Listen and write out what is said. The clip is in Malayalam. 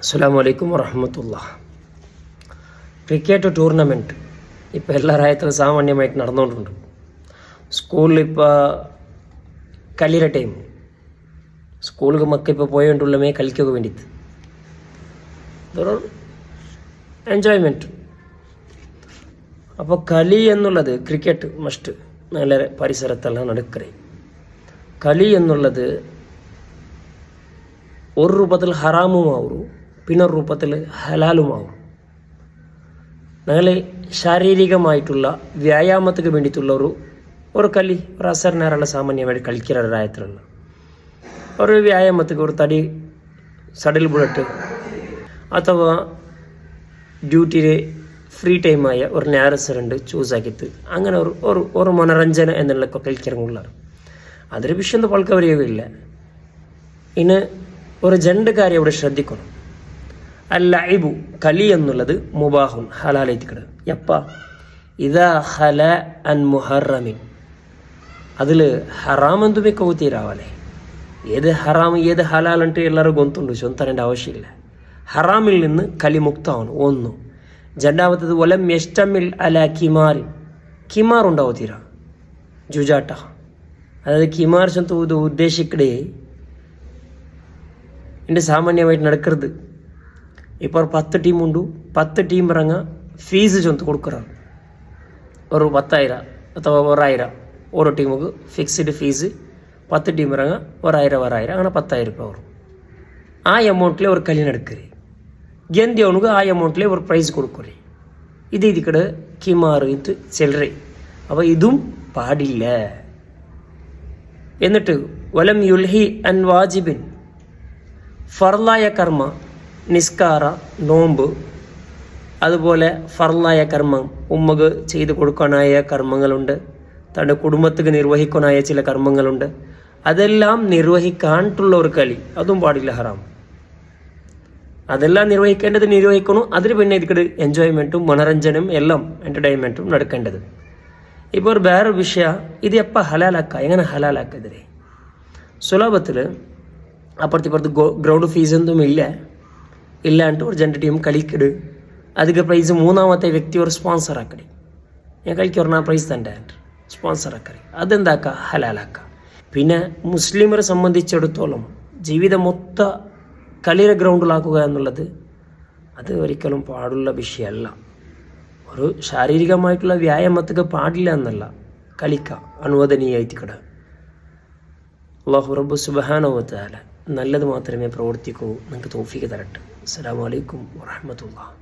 അസ്സലാമു അലൈക്കും വറഹ്മത്തുള്ളാഹി. ക്രിക്കറ്റ് ടൂർണമെൻറ്റ് ഇപ്പോൾ എല്ലാ രാജ്യത്തും സാമാന്യമായിട്ട് നടന്നുകൊണ്ടുണ്ട്. സ്കൂളിൽ ഇപ്പോൾ കളിയുടെ ടൈം, സ്കൂളിൽ മക്ക ഇപ്പോൾ പോയോണ്ടുള്ളമേ കളിക്കൊക്കെ വേണ്ടിയിട്ട് ഇതൊരു എൻജോയ്മെൻറ്റ്. അപ്പോൾ കളി എന്നുള്ളത് ക്രിക്കറ്റ് മസ്റ്റ് നല്ല പരിസരത്തെല്ലാം നടക്കറേ. കളി എന്നുള്ളത് ഒരു രൂപത്തിൽ ഹറാമുമാവും, പിന്നെ രൂപത്തിൽ ഹലാലുമാവും. ഞങ്ങൾ ശാരീരികമായിട്ടുള്ള വ്യായാമത്തിന് വേണ്ടിയിട്ടുള്ള ഒരു കളി, ഒരു അസർ നേരമുള്ള സാമാന്യമായിട്ട് കളിക്കുന്ന പ്രായത്തിലുള്ള ഒരു വ്യായാമത്തിന് ഒരു തടി സഡിൽ ബുള്ളറ്റ് അഥവാ ഡ്യൂട്ടിയിൽ ഫ്രീ ടൈമായ ഒരു നേരസറുണ്ട് ചൂസ് ആക്കിയിട്ട് അങ്ങനെ ഒരു മനോരഞ്ജന എന്നുള്ള കളിക്കാറുള്ളാറ്. അതൊരു വിഷയം പൾക്കവരെയില്ല. ഇന്ന് ഒരു രണ്ട് കാര്യം ഇവിടെ ശ്രദ്ധിക്കണം. അല്ലഇബു കളി എന്നുള്ളത് മുബാഹുൻ ഹലാലൈത്തിക്കട എപ്പ ഇതാ ഹല അൻ മുഹറമിൻ, അതിൽ ഹറാമെന്തുമേ കൗತೀರಾವಲೆ. ഏത് ഹറാം ഏത് ഹലാലಂಟು ಎಲ್ಲರೂ ಗೊತ್ತುಂಟು, ചൊന്തരേണ്ട ആവശ്യമില്ല. ഹറാമിൽ നിന്ന് കളി മുക്തമാണ് ഒന്ന്. രണ്ടാമത്തത് വലം യസ്തമിൽ അല കിമാറിൻ, കിമാർ ഉണ്ടാവുത്തീര ജുജാട്ട, അതായത് കിമാർ ചൊന്ത ഉദ്ദേശിക്കടേ എൻ്റെ സാമാന്യമായിട്ട് നടക്കരുത്. ഇപ്പോൾ 10 ടീമുണ്ട്, 10 ടീം ഇറങ്ങാൻ ഫീസ് ചൊന്ത് കൊടുക്കണം. ഒരു 10,000 അഥവാ 1,000 ഓരോ ടീമുക്ക് ഫിക്സ്ഡ് ഫീസ്. 10 ടീം ഇറങ്ങാൻ 1,000 അങ്ങനെ 10,000 രൂപ വരും. ആ എമൗണ്ടിൽ ഒരു കളി നടക്കരുത്. ಗೆಂದಿಯವನಿಗೆ ಆ ಅಮೌಂಟ್ಲೇ ഒരു ಪ್ರೈಸ್ കൊടുക്കറേ. ഇതിക്കടെ കിമാറിട്ട് ചെല്ലറേ. അപ്പോൾ ഇതും പാടില്ല. എന്നിട്ട് വലം യുൽഹി അൻ വാജിബിൻ, ഫർലായ കർമ്മ നിസ്കാര നോമ്പ് അതുപോലെ ഫർലായ കർമ്മം ഉമ്മക്ക് ചെയ്ത് കൊടുക്കാനായ കർമ്മങ്ങളുണ്ട്, തൻ്റെ കുടുംബത്തിന് നിർവഹിക്കാനായ ചില കർമ്മങ്ങളുണ്ട്. അതെല്ലാം നിർവഹിക്കാനുള്ള ഒരു കളി അതും പാടില്ല, ഹറാം. അതെല്ലാം നിർവഹിക്കേണ്ടത് നിർവഹിക്കണം. അതിന് പിന്നെ ഇതിക്കട് എൻജോയ്മെൻറ്റും മനോരഞ്ജനം എല്ലാം എൻ്റർടൈൻമെൻറ്റും നടക്കേണ്ടത്. ഇപ്പോൾ ഒരു വേറെ വിഷയം, ഇത് എപ്പോൾ ഹലാലാക്കുക, എങ്ങനെ ഹലാലാക്കതിരെ സുലഭത്തിൽ അപ്പുറത്തിപ്പുറത്ത് ഗ്രൗണ്ട് ഫീസ് ഒന്നും ഇല്ലാണ്ട് ഒരു രണ്ട് ടീം കളിക്കട്. അതിക്ക് പ്രൈസ് മൂന്നാമത്തെ വ്യക്തി ഒരു സ്പോൺസർ ആക്കടി. ഞാൻ കളിക്കുന്ന പ്രൈസ് തന്നെ സ്പോൺസർ ആക്കറി. അതെന്താക്കുക, ഹലാലാക്കുക. പിന്നെ മുസ്ലിമരെ സംബന്ധിച്ചിടത്തോളം ജീവിതം മൊത്തം കളിയുടെ ഗ്രൗണ്ടിലാക്കുക എന്നുള്ളത് അത് ഒരിക്കലും പാടുള്ള വിഷയമല്ല. ഒരു ശാരീരികമായിട്ടുള്ള വ്യായാമത്തിന് പാടില്ല എന്നല്ല, കളിക്കുക അനുവദനീയായിട്ടിക്കട. അല്ലാഹു റബ്ബ് സുബ്ഹാനഹു വ തആല നല്ലത് മാത്രമേ പ്രവർത്തിക്കൂ. നിങ്ങൾക്ക് തൗഫീഖ് തരട്ടെ. അസ്സലാമു അലൈക്കും വറഹ്മത്തുള്ളാഹി.